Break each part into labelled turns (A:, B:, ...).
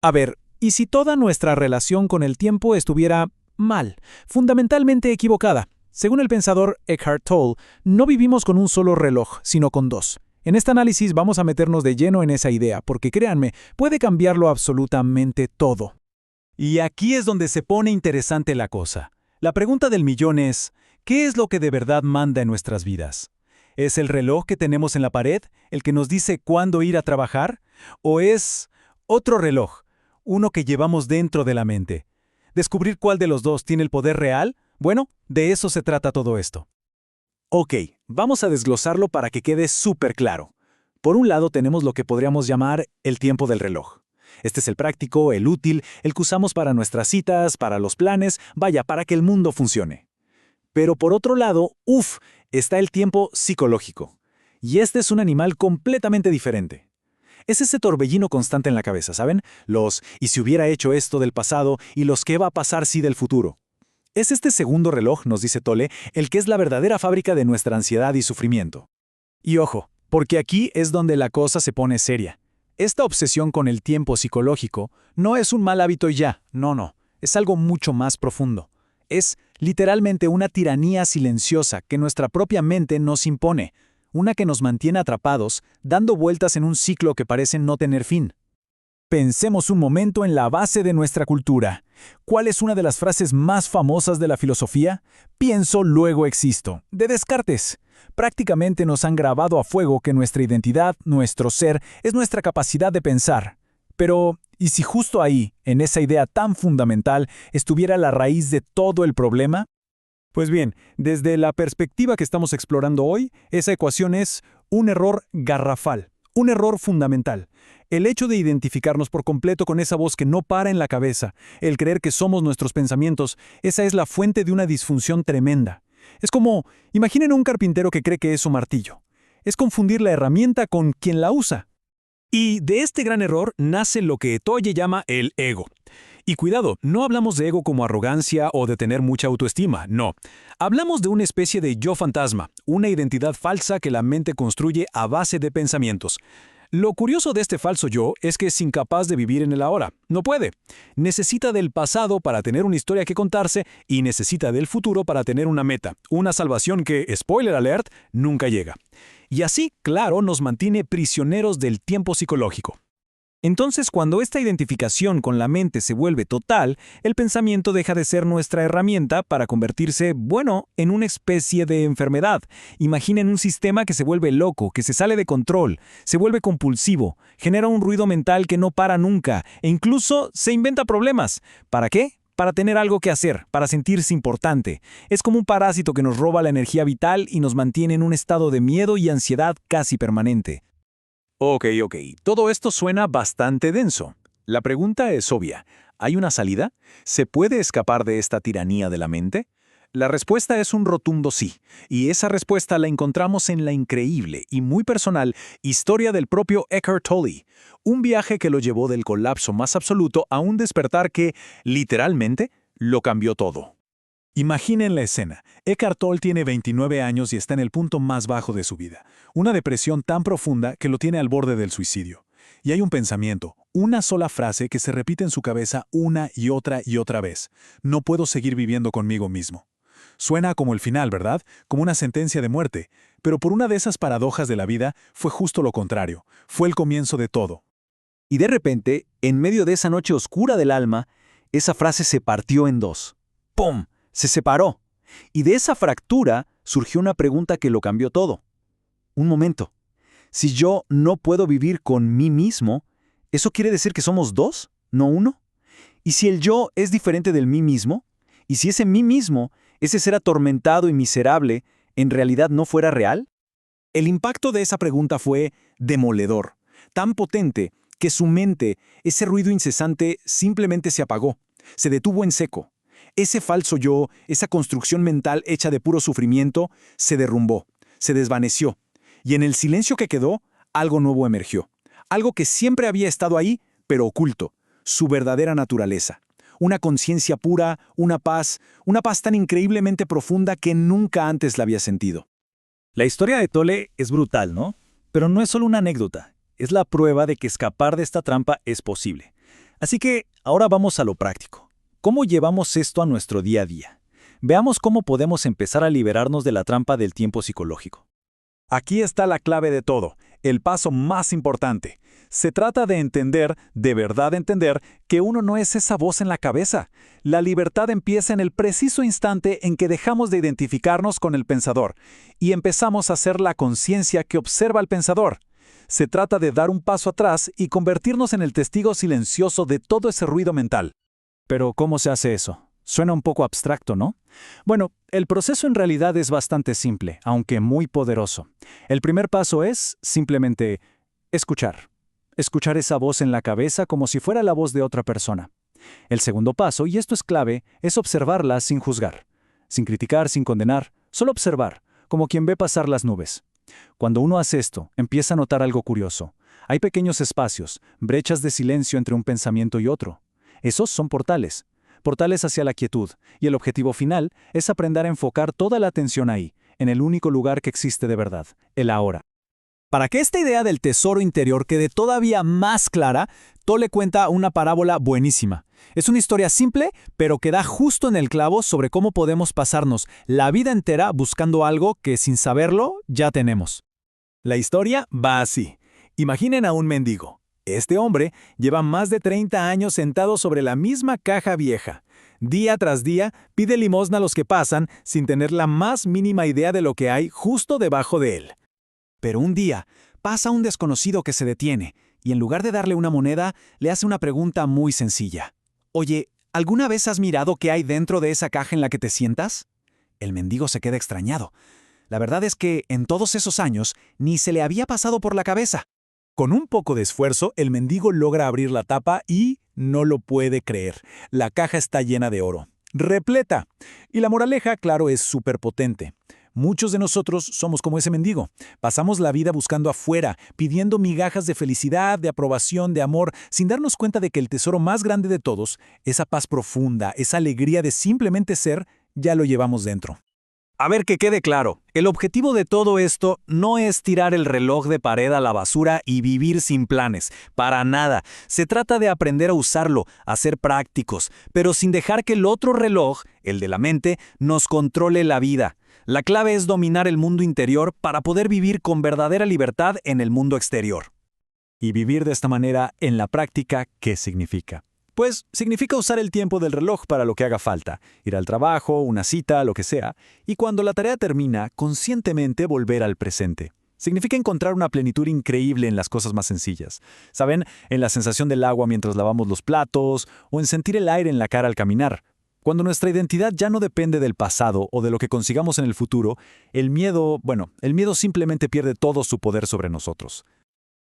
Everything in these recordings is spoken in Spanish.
A: A ver, ¿y si toda nuestra relación con el tiempo estuviera mal, fundamentalmente equivocada? Según el pensador Eckhart Tolle, no vivimos con un solo reloj, sino con dos. En este análisis vamos a meternos de lleno en esa idea, porque créanme, puede cambiarlo absolutamente todo.
B: Y aquí es donde se pone interesante la cosa. La pregunta del millón es, ¿qué es lo que de verdad manda en nuestras vidas? ¿Es el reloj que tenemos en la pared el que nos dice cuándo ir a trabajar? ¿O es otro reloj, uno que llevamos dentro de la mente? ¿Descubrir cuál de los dos tiene el poder real? Bueno, de eso se trata todo esto. Ok, vamos a desglosarlo para que quede súper claro. Por un lado tenemos lo que podríamos llamar el tiempo del reloj. Este es el práctico, el útil, el que usamos para nuestras citas, para los planes, vaya, para que el mundo funcione. Pero por otro lado, está el tiempo psicológico. Y este es un animal completamente diferente. Es ese torbellino constante en la cabeza, ¿saben? Los «y si hubiera hecho esto» del pasado y los «qué va a pasar si» del futuro. Es este segundo reloj, nos dice Tolle, el que es la verdadera fábrica de nuestra ansiedad y sufrimiento. Y ojo, porque aquí es donde la cosa se pone seria. Esta obsesión con el tiempo psicológico no es un mal hábito y ya, no, es algo mucho más profundo. Es literalmente una tiranía silenciosa que nuestra propia mente nos impone, una que nos mantiene atrapados, dando vueltas en un ciclo que parece no tener fin. Pensemos un momento en la base de nuestra cultura. ¿Cuál es una de las frases más famosas de la filosofía? Pienso, luego existo, de Descartes. Prácticamente nos han grabado a fuego que nuestra identidad, nuestro ser, es nuestra capacidad de pensar. Pero, ¿y si justo ahí, en esa idea tan fundamental, estuviera la raíz de todo el problema? Pues bien, desde la perspectiva que estamos explorando hoy, esa ecuación es un error garrafal, un error fundamental. El hecho de identificarnos por completo con esa voz que no para en la cabeza, el creer que somos nuestros pensamientos, esa es la fuente de una disfunción tremenda. Es como, imaginen un carpintero que cree que es su martillo. Es confundir la herramienta con quien la usa. Y de este gran error nace lo que Tolle llama el ego. Y cuidado, no hablamos de ego como arrogancia o de tener mucha autoestima, no. Hablamos de una especie de yo fantasma, una identidad falsa que la mente construye a base de pensamientos. Lo curioso de este falso yo es que es incapaz de vivir en el ahora. No puede. Necesita del pasado para tener una historia que contarse y necesita del futuro para tener una meta, una salvación que, spoiler alert, nunca llega. Y así, claro, nos mantiene prisioneros del tiempo psicológico. Entonces, cuando esta identificación con la mente se vuelve total, el pensamiento deja de ser nuestra herramienta para convertirse, en una especie de enfermedad. Imaginen un sistema que se vuelve loco, que se sale de control, se vuelve compulsivo, genera un ruido mental que no para nunca e incluso se inventa problemas. ¿Para qué? Para tener algo que hacer, para sentirse importante. Es como un parásito que nos roba la energía vital y nos mantiene en un estado de miedo y ansiedad casi permanente. Ok, todo esto suena bastante denso. La pregunta es obvia. ¿Hay una salida? ¿Se puede escapar de esta tiranía de la mente? La respuesta es un rotundo sí, y esa respuesta la encontramos en la increíble y muy personal historia del propio Eckhart Tolle, un viaje que lo llevó del colapso más absoluto a un despertar que, literalmente, lo cambió todo. Imaginen la escena. Eckhart Tolle tiene 29 años y está en el punto más bajo de su vida. Una depresión tan profunda que lo tiene al borde del suicidio. Y hay un pensamiento, una sola frase que se repite en su cabeza una y otra vez. No puedo seguir viviendo conmigo mismo. Suena como el final, ¿verdad? Como una sentencia de muerte. Pero por una de esas paradojas de la vida, fue justo lo contrario. Fue el comienzo de todo. Y de repente, en medio de esa noche oscura del alma, esa frase se partió en dos. ¡Pum! Se separó. Y de esa fractura surgió una pregunta que lo cambió todo. Un momento. Si yo no puedo vivir con mí mismo, ¿eso quiere decir que somos dos, no uno? ¿Y si el yo es diferente del mí mismo? ¿Y si ese mí mismo, ese ser atormentado y miserable, en realidad no fuera real? El impacto de esa pregunta fue demoledor, tan potente que su mente, ese ruido incesante, simplemente se apagó, se detuvo en seco. Ese falso yo, esa construcción mental hecha de puro sufrimiento, se derrumbó, se desvaneció, y en el silencio que quedó, algo nuevo emergió. Algo que siempre había estado ahí, pero oculto, su verdadera naturaleza. Una conciencia pura, una paz tan increíblemente profunda que nunca antes la había sentido. La historia de Tolle es brutal, ¿no? Pero no es solo una anécdota, es la prueba de que escapar de esta trampa es posible. Así que ahora vamos a lo práctico. ¿Cómo llevamos esto a nuestro día a día? Veamos cómo podemos empezar a liberarnos de la trampa del tiempo psicológico. Aquí está la clave de todo, el paso más importante. Se trata de entender, de verdad entender, que uno no es esa voz en la cabeza. La libertad empieza en el preciso instante en que dejamos de identificarnos con el pensador y empezamos a ser la conciencia que observa al pensador. Se trata de dar un paso atrás y convertirnos en el testigo silencioso de todo ese ruido mental. Pero, ¿cómo se hace eso? Suena un poco abstracto, ¿no? Bueno, el proceso en realidad es bastante simple, aunque muy poderoso. El primer paso es, simplemente, escuchar. Escuchar esa voz en la cabeza como si fuera la voz de otra persona. El segundo paso, y esto es clave, es observarla sin juzgar. Sin criticar, sin condenar, solo observar, como quien ve pasar las nubes. Cuando uno hace esto, empieza a notar algo curioso. Hay pequeños espacios, brechas de silencio entre un pensamiento y otro. Esos son portales. Portales hacia la quietud, y el objetivo final es aprender a enfocar toda la atención ahí, en el único lugar que existe de verdad, el ahora. Para que esta idea del tesoro interior quede todavía más clara, Tolle cuenta una parábola buenísima. Es una historia simple, pero que da justo en el clavo sobre cómo podemos pasarnos la vida entera buscando algo que, sin saberlo, ya tenemos. La historia va así. Imaginen a un mendigo. Este hombre lleva más de 30 años sentado sobre la misma caja vieja. Día tras día pide limosna a los que pasan sin tener la más mínima idea de lo que hay justo debajo de él. Pero un día pasa un desconocido que se detiene y en lugar de darle una moneda, le hace una pregunta muy sencilla. Oye, ¿alguna vez has mirado qué hay dentro de esa caja en la que te sientas? El mendigo se queda extrañado. La verdad es que en todos esos años ni se le había pasado por la cabeza. Con un poco de esfuerzo, el mendigo logra abrir la tapa y no lo puede creer. La caja está llena de oro. Repleta. Y la moraleja, claro, es súper potente. Muchos de nosotros somos como ese mendigo. Pasamos la vida buscando afuera, pidiendo migajas de felicidad, de aprobación, de amor, sin darnos cuenta de que el tesoro más grande de todos, esa paz profunda, esa alegría de simplemente ser, ya lo llevamos dentro. A ver, que quede claro, el objetivo de todo esto no es tirar el reloj de pared a la basura y vivir sin planes, para nada. Se trata de aprender a usarlo, a ser prácticos, pero sin dejar que el otro reloj, el de la mente, nos controle la vida. La clave es dominar el mundo interior para poder vivir con verdadera libertad en el mundo exterior. Y vivir de esta manera en la práctica, ¿qué significa? Pues significa usar el tiempo del reloj para lo que haga falta, ir al trabajo, una cita, lo que sea, y cuando la tarea termina, conscientemente volver al presente. Significa encontrar una plenitud increíble en las cosas más sencillas. ¿Saben? En la sensación del agua mientras lavamos los platos, o en sentir el aire en la cara al caminar. Cuando nuestra identidad ya no depende del pasado o de lo que consigamos en el futuro, el miedo simplemente pierde todo su poder sobre nosotros.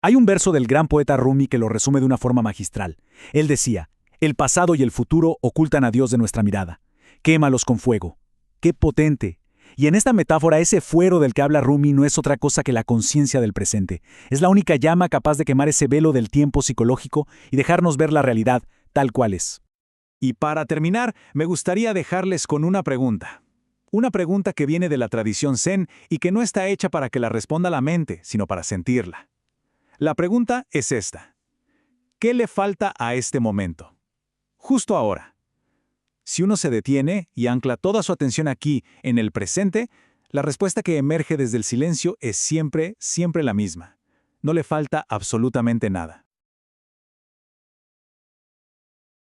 B: Hay un verso del gran poeta Rumi que lo resume de una forma magistral. Él decía: el pasado y el futuro ocultan a Dios de nuestra mirada. Quémalos con fuego. ¡Qué potente! Y en esta metáfora, ese fuero del que habla Rumi no es otra cosa que la conciencia del presente. Es la única llama capaz de quemar ese velo del tiempo psicológico y dejarnos ver la realidad tal cual es. Y para terminar, me gustaría dejarles con una pregunta. Una pregunta que viene de la tradición Zen y que no está hecha para que la responda la mente, sino para sentirla. La pregunta es esta. ¿Qué le falta a este momento? Justo ahora. Si uno se detiene y ancla toda su atención aquí, en el presente, la respuesta que emerge desde el silencio es siempre, siempre la misma. No le falta absolutamente nada.